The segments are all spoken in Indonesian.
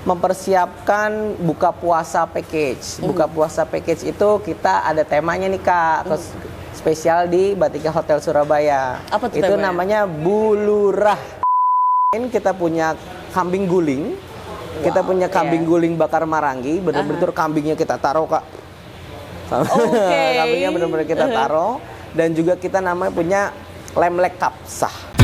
mempersiapkan buka puasa package. Buka puasa package itu kita ada temanya nih Kak, spesial di Batika Hotel Surabaya. Apa tuh itu temanya? namanya bulurah. Ini kita punya kambing guling. Kita punya kambing guling bakar marangi, bener-bener kambingnya kita taruh Kak. Kambingnya bener-bener kita taruh. Dan juga kita namanya punya lemlek kapsah.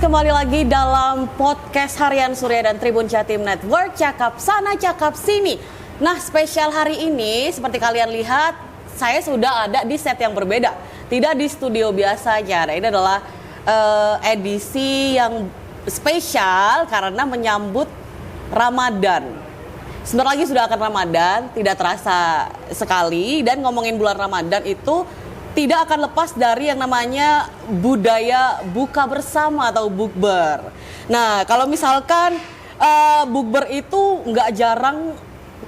Kembali lagi dalam podcast Harian Surya dan Tribun Jatim Network, cakap sana cakap sini. Nah, spesial hari ini seperti kalian lihat, saya sudah ada di set yang berbeda, tidak di studio biasanya. Nah, ini adalah edisi yang spesial karena menyambut Ramadan. Sebentar lagi sudah akan Ramadan, tidak terasa sekali. Dan ngomongin bulan Ramadan itu tidak akan lepas dari yang namanya budaya buka bersama atau bukber. Nah, kalau misalkan bukber itu nggak jarang,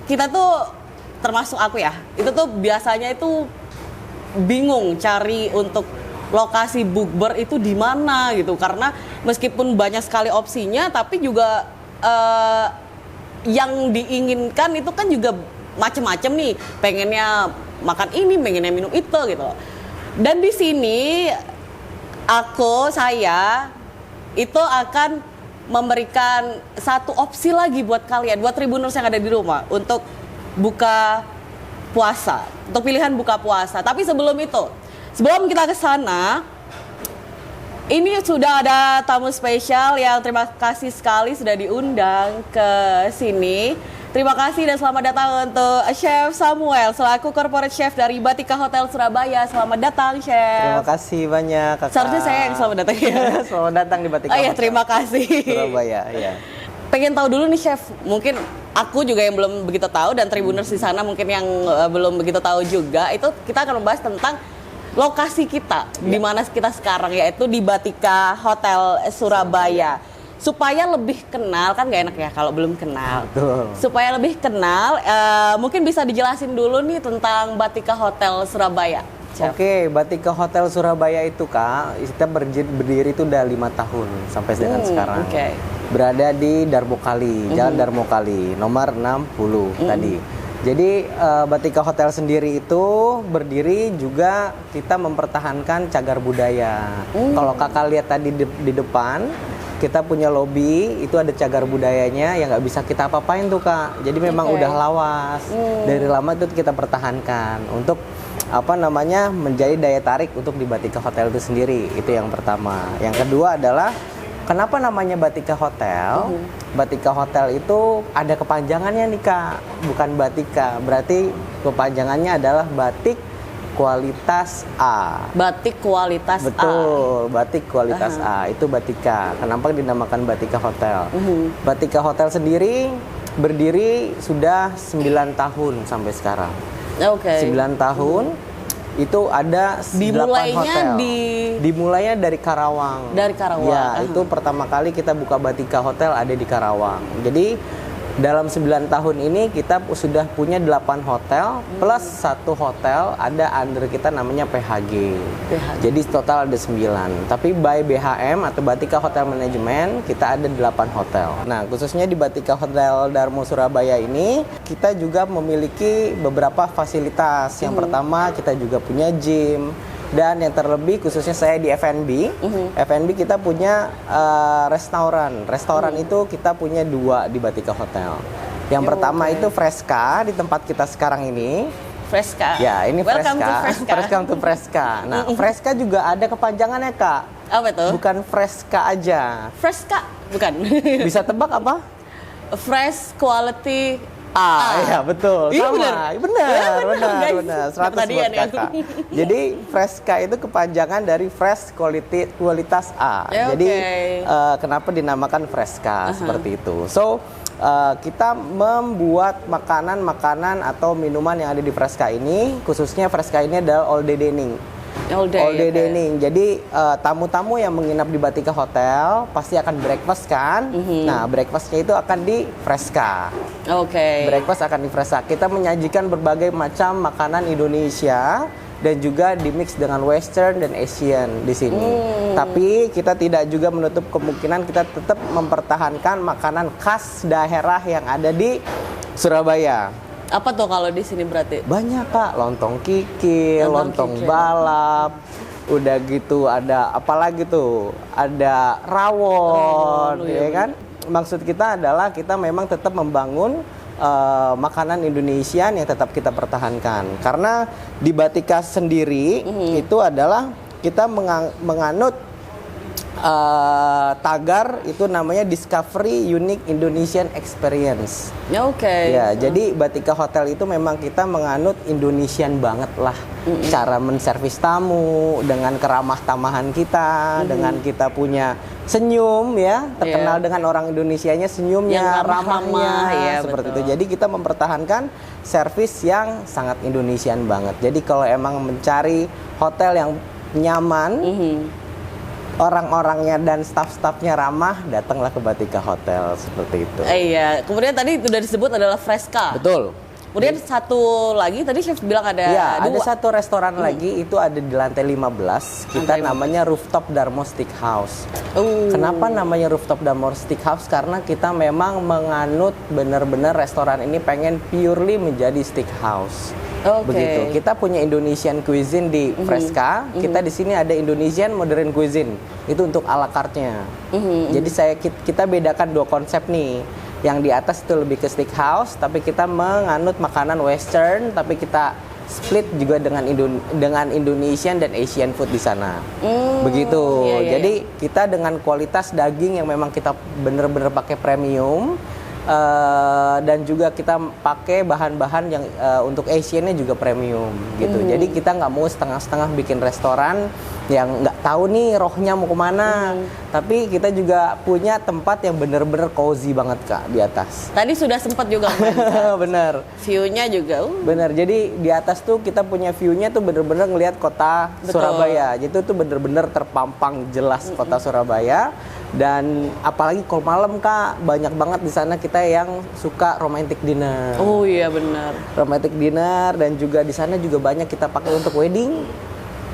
kita tuh termasuk aku ya, itu tuh biasanya itu bingung cari untuk lokasi bukber itu di mana gitu, karena meskipun banyak sekali opsinya, tapi juga yang diinginkan itu kan juga macem-macem nih, pengennya makan ini, pengennya minum itu gitu. Dan di sini saya itu akan memberikan satu opsi lagi buat kalian, buat Tribuners yang ada di rumah untuk buka puasa, untuk pilihan buka puasa. Tapi sebelum itu, sebelum kita ke sana, ini sudah ada tamu spesial yang terima kasih sekali sudah diundang ke sini. Terima kasih dan selamat datang untuk Chef Samuel selaku Corporate Chef dari Batika Hotel Surabaya. Selamat datang, Chef. Terima kasih banyak, Kakak. Seharusnya saya yang selamat datang ya. Selamat datang di Batika Hotel. Terima kasih. Surabaya, ya. Pengen tahu dulu nih, Chef. Mungkin aku juga yang belum begitu tahu dan Tribuners di sana mungkin yang belum begitu tahu juga. Itu kita akan membahas tentang lokasi kita di mana kita sekarang, yaitu di Batika Hotel Surabaya. Supaya lebih kenal, kan gak enak ya kalau belum kenal. Betul. Supaya lebih kenal, mungkin bisa dijelasin dulu nih tentang Batika Hotel Surabaya. Oke, Batika Hotel Surabaya itu Kak, kita berdiri itu udah 5 tahun sampai dengan sekarang. Berada di Darmo Kali, Jalan Darmo Kali, nomor 60 tadi. Jadi Batika Hotel sendiri itu berdiri juga kita mempertahankan cagar budaya. Kalau Kakak lihat tadi di depan, kita punya lobi, itu ada cagar budayanya yang nggak bisa kita apa-apain tuh Kak. Jadi memang udah lawas. Dari lama itu kita pertahankan untuk menjadi daya tarik untuk di Batika Hotel itu sendiri. Itu yang pertama. Yang kedua adalah kenapa namanya Batika Hotel? Batika Hotel itu ada kepanjangannya nih Kak, bukan Batika. Berarti kepanjangannya adalah Batik Kualitas A. Batik Kualitas A. Betul, Batik Kualitas A. Itu Batika. Kenapa dinamakan Batika Hotel? Batika Hotel sendiri berdiri sudah 9 tahun sampai sekarang. 9 tahun. Itu ada 8 hotel. Dimulainya dari Karawang. Dari Karawang. Ya, itu pertama kali kita buka Batika Hotel ada di Karawang. Jadi dalam 9 tahun ini kita sudah punya 8 hotel plus 1 hotel ada under kita namanya PHG. Jadi total ada 9. Tapi by BHM atau Batika Hotel Management kita ada 8 hotel. Nah, khususnya di Batika Hotel Darmo Surabaya ini kita juga memiliki beberapa fasilitas. Yang pertama kita juga punya gym. Dan yang terlebih khususnya saya di F&B, F&B kita punya restoran. Restoran itu kita punya 2 di Batika Hotel. Yang pertama itu Fresca di tempat kita sekarang ini. Fresca. Ya, ini Welcome Fresca. to Fresca. Welcome to Fresca. Nah, Fresca juga ada kepanjangannya Kak. Apa itu? Bukan Fresca aja. Fresca? Bukan. Bisa tebak apa? Fresh quality Iya betul, iya, sama, benar, 100 buat kakak. Jadi Fresca itu kepanjangan dari fresh kualitas A. Ya, jadi kenapa dinamakan Fresca seperti itu? So kita membuat makanan atau minuman yang ada di Fresca ini, khususnya Fresca ini adalah all day dining. All day dining. Jadi tamu-tamu yang menginap di Batika Hotel pasti akan breakfast kan. Nah, breakfastnya itu akan di Fresca. Breakfast akan di Fresca. Kita menyajikan berbagai macam makanan Indonesia dan juga dimix dengan Western dan Asian di sini. Tapi kita tidak juga menutup kemungkinan kita tetap mempertahankan makanan khas daerah yang ada di Surabaya. Apa tuh kalau di sini berarti? Banyak Kak, lontong kikil, lontong balap, udah gitu ada apalagi tuh, ada rawon, ya kan? Maksud kita adalah kita memang tetap membangun makanan Indonesia yang tetap kita pertahankan. Karena di Batika sendiri itu adalah kita menganut tagar itu namanya Discovery Unique Indonesian Experience. Ya, jadi Batika Hotel itu memang kita menganut Indonesian banget lah. Cara menservis tamu dengan keramah tamahan kita, dengan kita punya senyum ya, terkenal dengan orang Indonesianya senyumnya, ramahnya, seperti itu. Jadi kita mempertahankan servis yang sangat Indonesian banget. Jadi kalau emang mencari hotel yang nyaman, orang-orangnya dan staff-staffnya ramah, datanglah ke Batika Hotel seperti itu. Iya, kemudian tadi sudah disebut adalah Fresca. Betul. Kemudian satu lagi tadi chef bilang ada ada satu restoran lagi itu ada di lantai 15. Kita namanya Rooftop Darmo Steakhouse. Kenapa namanya Rooftop Darmo Steakhouse? Karena kita memang menganut benar-benar restoran ini pengen purely menjadi steakhouse. Begitu. Kita punya Indonesian cuisine di Fresca. Kita di sini ada Indonesian modern cuisine. Itu untuk ala carte-nya. Jadi kita bedakan dua konsep nih. Yang di atas itu lebih ke steakhouse, tapi kita menganut makanan Western, tapi kita split juga dengan Indonesian dan Asian food di sana. Begitu. Jadi kita dengan kualitas daging yang memang kita bener-bener pakai premium. Dan juga kita pakai bahan-bahan yang untuk Asiannya juga premium gitu. Jadi kita nggak mau setengah-setengah bikin restoran yang nggak tahu nih rohnya mau kemana. Tapi kita juga punya tempat yang bener-bener cozy banget Kak di atas. Tadi sudah sempat juga bener. View-nya juga. Bener. Jadi di atas tuh kita punya view-nya tuh bener-bener ngelihat kota Surabaya. Jadi itu bener-bener terpampang jelas kota Surabaya. Dan apalagi kalau malam Kak, banyak banget di sana kita yang suka romantic dinner. Oh iya benar. Romantic dinner dan juga di sana juga banyak kita pakai untuk wedding.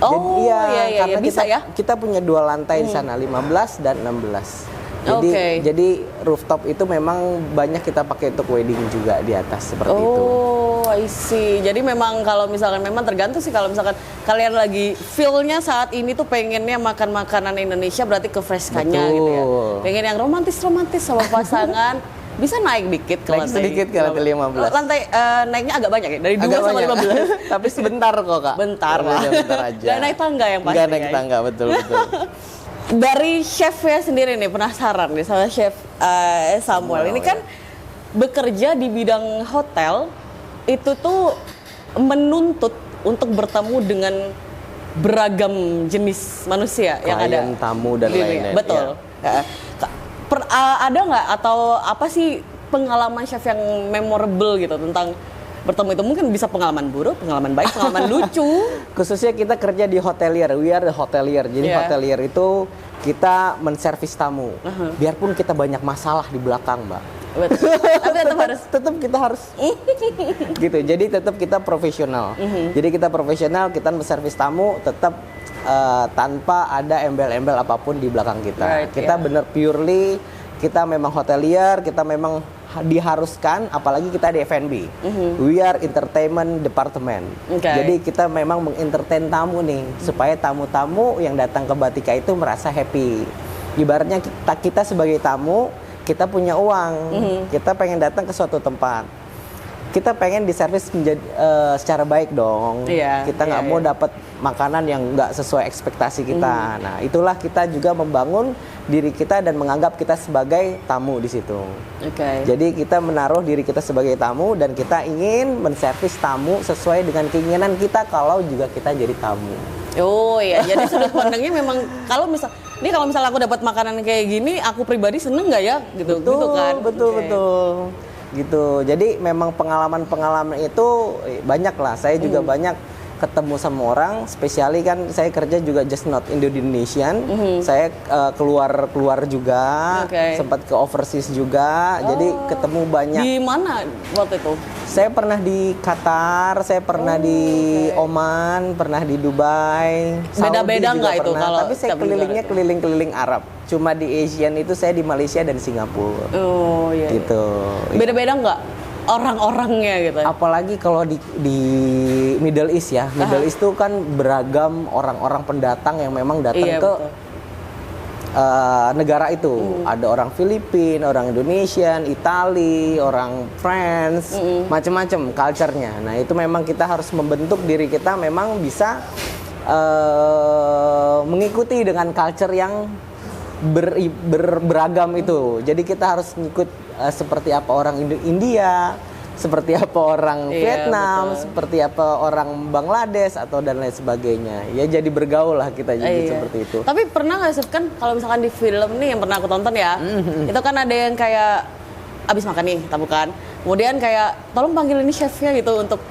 Oh jadi, karena bisa kita punya dua lantai di sana, 15 dan 16. Jadi rooftop itu memang banyak kita pakai untuk wedding juga di atas seperti itu. Oh, I see. Jadi memang kalau misalkan memang tergantung sih kalau misalkan kalian lagi feel-nya saat ini tuh pengennya makan makanan Indonesia berarti ke Fresca-nya gitu ya. Pengen yang romantis-romantis sama pasangan. Bisa naik dikit ke lantai. Sedikit ke lantai 15. Lantai naiknya agak banyak ya, dari 2 sama 15. Tapi sebentar kok Kak. Bentar aja. Gak naik tangga yang pasti. Gak naik tangga, betul. Dari chefnya sendiri nih, penasaran nih sama chef Samuel. Ini kan bekerja di bidang hotel, itu tuh menuntut untuk bertemu dengan beragam jenis manusia yang ada. Tamu dan lainnya. Betul. Ya. Ada nggak atau apa sih pengalaman chef yang memorable gitu tentang bertemu itu? Mungkin bisa pengalaman buruk, pengalaman baik, pengalaman lucu. Khususnya kita kerja di hotelier, we are the hotelier. Jadi hotelier itu kita menservis tamu. Biarpun kita banyak masalah di belakang, Mbak. Betul. Tapi tetap kita harus gitu. Jadi tetap kita profesional. Jadi kita profesional, kita menservis tamu tetap tanpa ada embel-embel apapun di belakang kita. Kita bener purely, kita memang hotelier, kita memang diharuskan, apalagi kita di F&B. We are entertainment department. Jadi kita memang mengentertain tamu nih, supaya tamu-tamu yang datang ke Batika itu merasa happy. Ibaratnya kita sebagai tamu, kita punya uang, kita pengen datang ke suatu tempat. kita pengen diservis menjadi secara baik dong. Kita nggak mau dapat makanan yang nggak sesuai ekspektasi kita. Nah, itulah kita juga membangun diri kita dan menganggap kita sebagai tamu di situ. Jadi kita menaruh diri kita sebagai tamu dan kita ingin menservis tamu sesuai dengan keinginan kita kalau juga kita jadi tamu. Oh iya, jadi sudut pandangnya memang kalau misalnya aku dapat makanan kayak gini, aku pribadi seneng nggak ya gitu, gitu kan? Betul. Gitu. Jadi memang pengalaman itu banyak lah. Saya juga banyak ketemu sama orang, spesiali kan saya kerja juga just not Indonesian. Saya keluar juga, sempat ke overseas juga. Jadi ketemu banyak. Di mana waktu itu? Saya pernah di Qatar, saya pernah di Oman, pernah di Dubai. Beda-beda nggak itu kalau? Tapi saya kelilingnya keliling-keliling Arab. Cuma di Asian itu saya di Malaysia dan Singapura. Oh iya. Gitu. Beda-beda nggak orang-orangnya gitu? Apalagi kalau di Middle East ya. Middle East itu kan beragam orang-orang pendatang yang memang datang ke negara itu. Ada orang Filipina, orang Indonesian, Itali, orang France, macam-macam culture-nya. Nah, itu memang kita harus membentuk diri kita memang bisa mengikuti dengan culture yang beragam itu. Jadi kita harus ngikut seperti apa orang India, seperti apa orang Vietnam, seperti apa orang Bangladesh atau dan lain sebagainya. Ya jadi bergaul lah kita jadi seperti itu. Tapi pernah nggak sih kan kalau misalkan di film nih yang pernah aku tonton ya, itu kan ada yang kayak abis makan nih, tahu kan? Kemudian kayak tolong panggil ini chefnya gitu untuk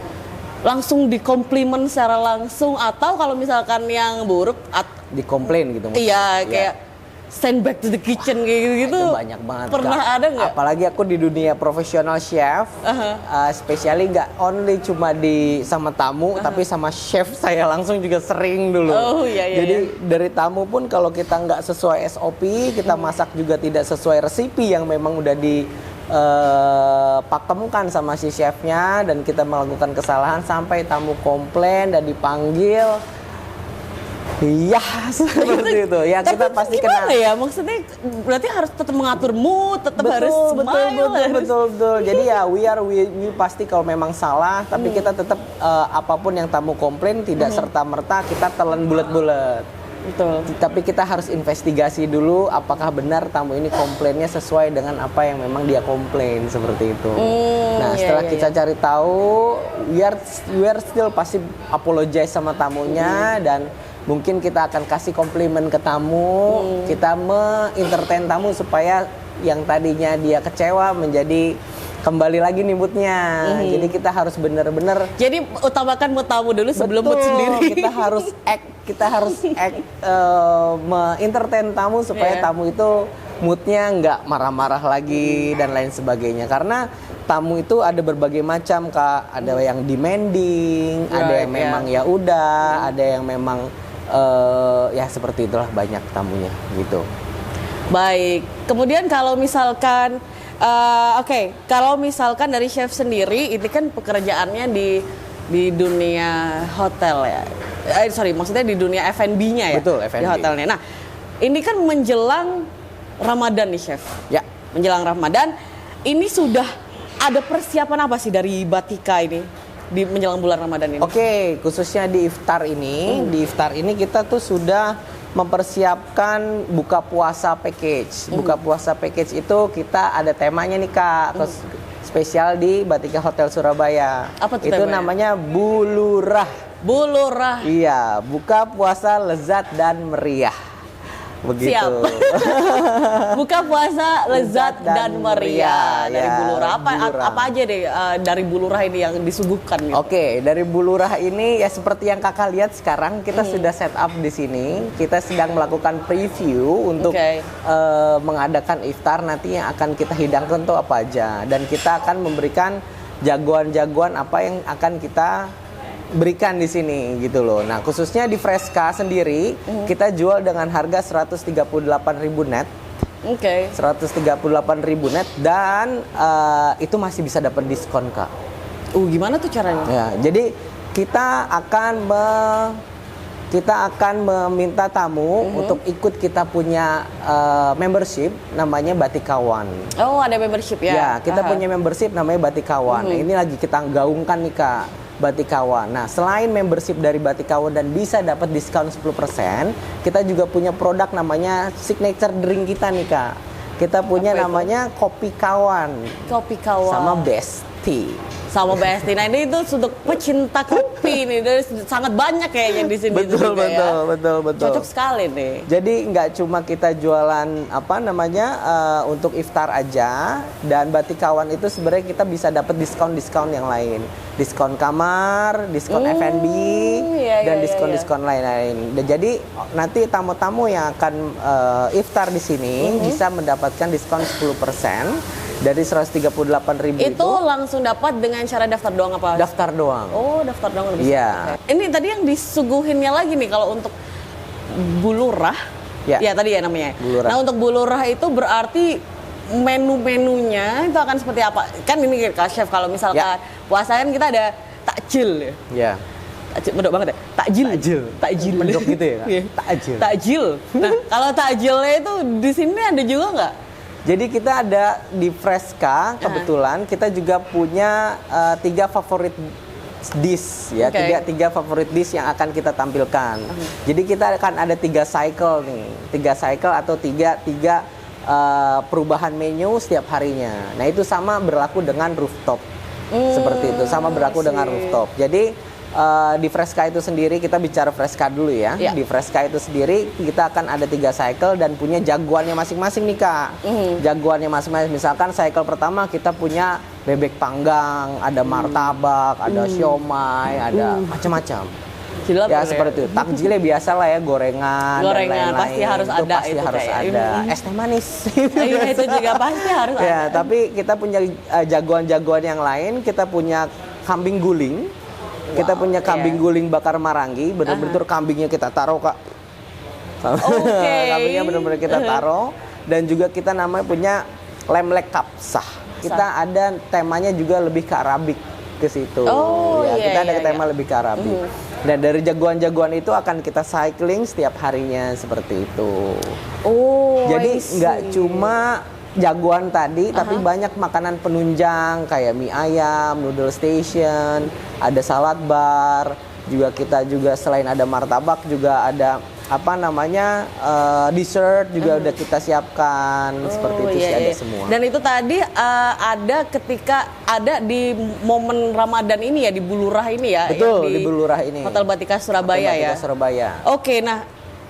langsung dikomplimen secara langsung, atau kalau misalkan yang buruk dikomplain gitu. Iya, kayak send back to the kitchen kayak gitu. Itu banyak banget. Pernah ada nggak? Apalagi aku di dunia profesional chef, spesially nggak only cuma sama tamu, tapi sama chef saya langsung juga sering dulu. Jadi dari tamu pun kalau kita nggak sesuai SOP, kita masak juga tidak sesuai resepi yang memang udah pakemkan sama si chefnya, dan kita melakukan kesalahan sampai tamu komplain dan dipanggil. Iya, seperti itu. Ya kita pasti kena. Ya, maksudnya berarti harus tetap mengatur mood, tetap harus smile. Betul. Jadi ya we pasti kalau memang salah, tapi kita tetap apapun yang tamu komplain tidak serta-merta kita telan bulat-bulat. Betul. Tapi kita harus investigasi dulu apakah benar tamu ini komplainnya sesuai dengan apa yang memang dia komplain, seperti itu. Nah, setelah kita cari tahu, we are still pasti apologize sama tamunya, dan mungkin kita akan kasih komplimen ke tamu, kita me-entertain tamu supaya yang tadinya dia kecewa menjadi kembali lagi nih moodnya. Jadi kita harus benar-benar. Jadi utamakan mood tamu dulu sebelum mood sendiri. Kita harus me-entertain tamu supaya tamu itu moodnya nggak marah-marah lagi dan lain sebagainya. Karena tamu itu ada berbagai macam, Kak. Ada yang demanding, ada yang memang ya udah, ada yang memang ya seperti itulah, banyak tamunya gitu. Baik. Kemudian kalau misalkan kalau misalkan dari chef sendiri, ini kan pekerjaannya di dunia hotel ya. Maksudnya di dunia F&B-nya ya. Betul, F&B. Di hotelnya. Nah, ini kan menjelang Ramadan nih, chef. Ya. Menjelang Ramadan, ini sudah ada persiapan apa sih dari Batika ini di menjelang bulan Ramadan ini? Oke, khususnya di iftar ini, kita tuh sudah mempersiapkan buka puasa package. Buka puasa package itu kita ada temanya nih, Kak. Spesial di Batika Hotel Surabaya. Apa tuh itu temanya? Namanya Bulurah. Bulurah. Iya, buka puasa lezat dan meriah. Begitu. Siap. Buka puasa lezat dan meriah dari Bulurah. Apa aja deh dari Bulurah ini yang disuguhkan gitu? Oke, dari Bulurah ini ya seperti yang Kakak lihat sekarang, kita sudah set up di sini. Kita sedang melakukan preview untuk mengadakan iftar nanti yang akan kita hidangkan tuh apa aja, dan kita akan memberikan jagoan-jagoan apa yang akan kita berikan di sini gitu loh. Nah, khususnya di Fresca sendiri kita jual dengan harga 138.000 net. 138.000 net, dan itu masih bisa dapat diskon, Kak. Gimana tuh caranya? Ya, jadi kita akan kita akan meminta tamu untuk ikut kita punya membership namanya Batikawan. Oh, ada membership ya? Ya, kita punya membership namanya Batikawan. Nah, ini lagi kita gaungkan nih Kak, Batikawan. Nah, selain membership dari Batikawan dan bisa dapat diskon 10%, kita juga punya produk namanya signature drink kita nih Kak. Kita punya namanya Kopi Kawan. Kopi Kawan. Sama Besti. Sama Besti. Nah, ini itu untuk pecinta kopi nih. Dari sangat banyak kayaknya di sini. Betul. Cocok sekali nih. Jadi nggak cuma kita jualan untuk iftar aja, dan Batikawan itu sebenarnya kita bisa dapat diskon yang lain, diskon kamar, diskon F&B, dan diskon lain-lain. Dan jadi nanti tamu-tamu yang akan iftar di sini bisa mendapatkan diskon 10%. Dari 138.000 itu langsung dapat dengan cara daftar doang apa? Daftar doang. Oh, daftar doang lebih. Iya. Okay. Ini tadi yang disuguhinnya lagi nih kalau untuk bulurah. Ya tadi ya namanya. Bulurah. Nah, untuk bulurah itu berarti menu-menunya itu akan seperti apa? Kan ini Kak Chef, kalau misalkan puasa kan kita ada takjil ya. Iya. Takjil medok banget ya. Takjil. Medok gitu ya, Kak? Takjil. Nah, kalau takjilnya itu di sini ada juga nggak? Jadi kita ada di Fresca, kebetulan kita juga punya 3 favorit dish ya, tiga favorit dish yang akan kita tampilkan. Jadi kita akan ada 3 cycle nih, 3 cycle atau tiga perubahan menu setiap harinya. Nah, itu sama berlaku dengan rooftop. Seperti itu, sama berlaku dengan rooftop. Jadi di Fresca itu sendiri, kita bicara Fresca dulu ya. Di Fresca itu sendiri kita akan ada 3 cycle dan punya jagoannya masing-masing nih Kak. Jagoannya masing-masing. Misalkan cycle pertama kita punya bebek panggang, ada martabak, ada siomay, ada macam-macam. Ya seperti itu. Takjilnya biasa lah ya, gorengan dan lain-lain. Pasti harus itu ada. Pasti harus ada. Es teh manis. Itu juga pasti harus ada. Ya, tapi kita punya jagoan-jagoan yang lain. Kita punya kambing guling. Kita punya kambing guling bakar marangi, benar-benar kambingnya kita taruh Kak. Kambingnya benar-benar kita taruh, dan juga kita namanya punya lemlek kapsah. Kita ada temanya juga lebih ke Arabik ke situ. Kita ada tema lebih ke Arabik. Dan dari jagoan-jagoan itu akan kita cycling setiap harinya seperti itu. Jadi nggak cuma jagoan tadi, tapi banyak makanan penunjang kayak mie ayam, noodle station, ada salad bar, juga kita juga selain ada martabak juga ada dessert juga udah kita siapkan seperti itu sih, ada semua. Dan itu tadi ada ketika ada di momen Ramadan ini ya, di Bulurah ini ya. Betul, di Bulurah ini. Hotel Batika Surabaya ya. Surabaya. Oke, nah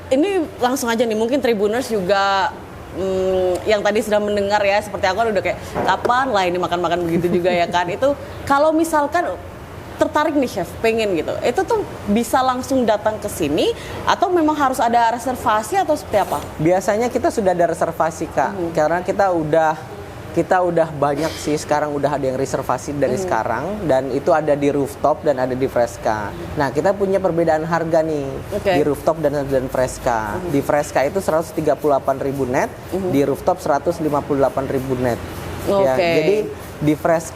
ini langsung aja nih, mungkin Tribuners juga yang tadi sudah mendengar ya, seperti aku udah kayak kapan lah ini makan-makan begitu juga ya kan. Itu kalau misalkan tertarik nih Chef, pengen gitu, itu tuh bisa langsung datang ke sini atau memang harus ada reservasi atau seperti apa? Biasanya kita sudah ada reservasi Kak, karena kita udah banyak sih sekarang, udah ada yang reservasi dari sekarang, dan itu ada di rooftop dan ada di Fresca. Nah, kita punya perbedaan harga nih di rooftop dan Fresca. Di Fresca itu 138.000 net, di rooftop 158.000 net. Ya, jadi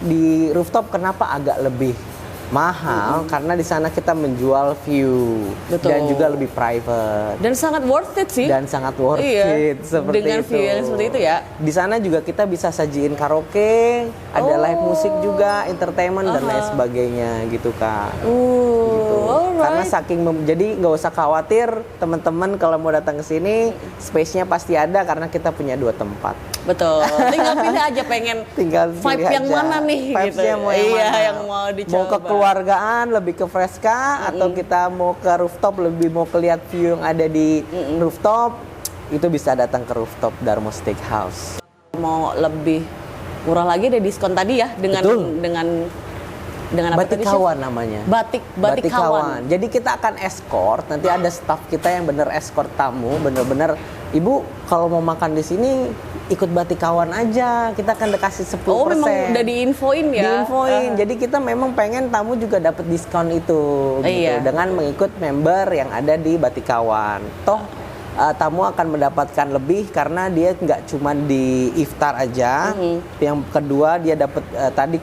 di rooftop kenapa agak lebih mahal? Karena di sana kita menjual view. Dan juga lebih private. Dan sangat worth it sih. Dan sangat worth it seperti dengan itu. View yang seperti itu ya. Di sana juga kita bisa sajiin karaoke, ada live musik juga, entertainment dan lain sebagainya gitu Kak. Gitu. Karena jadi nggak usah khawatir teman-teman kalau mau datang ke sini, space-nya pasti ada karena kita punya 2 tempat. Betul. Tinggal pilih aja pengen vibe yang mana nih gitu. Yang mau dicoba. Mau ke keluargaan lebih ke Fresca, atau kita mau ke rooftop lebih mau lihat view yang ada di rooftop, itu bisa datang ke rooftop Darmo Steakhouse. Mau lebih murah lagi ada diskon tadi ya dengan apa Batikawan namanya. Batikawan. Jadi kita akan escort, nanti ada staff kita yang bener escort tamu, bener-bener Ibu kalau mau makan di sini ikut Batikawan aja, kita akan dikasih 10%. Oh, memang udah diinfoin ya? Diinfoin, jadi kita memang pengen tamu juga dapat diskon itu gitu, dengan mengikut member yang ada di Batikawan. Toh tamu akan mendapatkan lebih karena dia nggak cuma di iftar aja. Yang kedua dia dapat tadi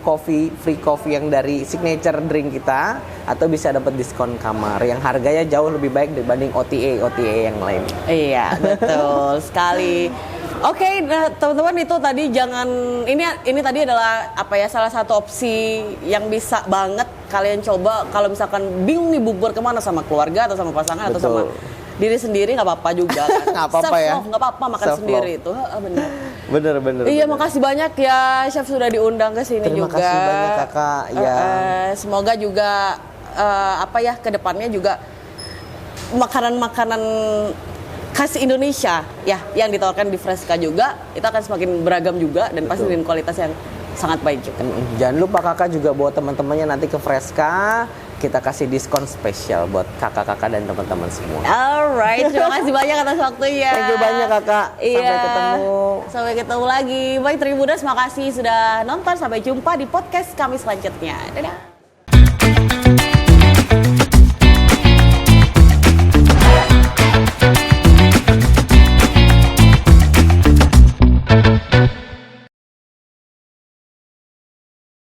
free coffee yang dari signature drink kita, atau bisa dapat diskon kamar yang harganya jauh lebih baik dibanding OTA yang lain. Iya, betul sekali. Oke, nah teman-teman, itu tadi jangan ini tadi adalah salah satu opsi yang bisa banget kalian coba kalau misalkan bingung nih bubur kemana, sama keluarga atau sama pasangan. Betul. Atau sama diri sendiri, nggak apa-apa juga kan. Nggak apa-apa ya. Nggak apa-apa makan sendiri itu. Benar. Bener. Iya, makasih banyak ya Chef sudah diundang ke sini juga. Terima kasih banyak Kakak. Ya. Semoga juga kedepannya juga makanan-makanan khas Indonesia ya yang ditawarkan di Freska juga itu akan semakin beragam juga dan pasti dengan kualitas yang sangat baik juga. Jangan lupa Kakak juga bawa teman-temannya nanti ke Freska. Kita kasih diskon spesial buat kakak-kakak dan teman-teman semua. Alright, terima kasih banyak atas waktunya. Thank you banyak Kakak. Sampai ketemu lagi. Baik Tribuners, makasih sudah nonton. Sampai jumpa di podcast kami selanjutnya. Dadah.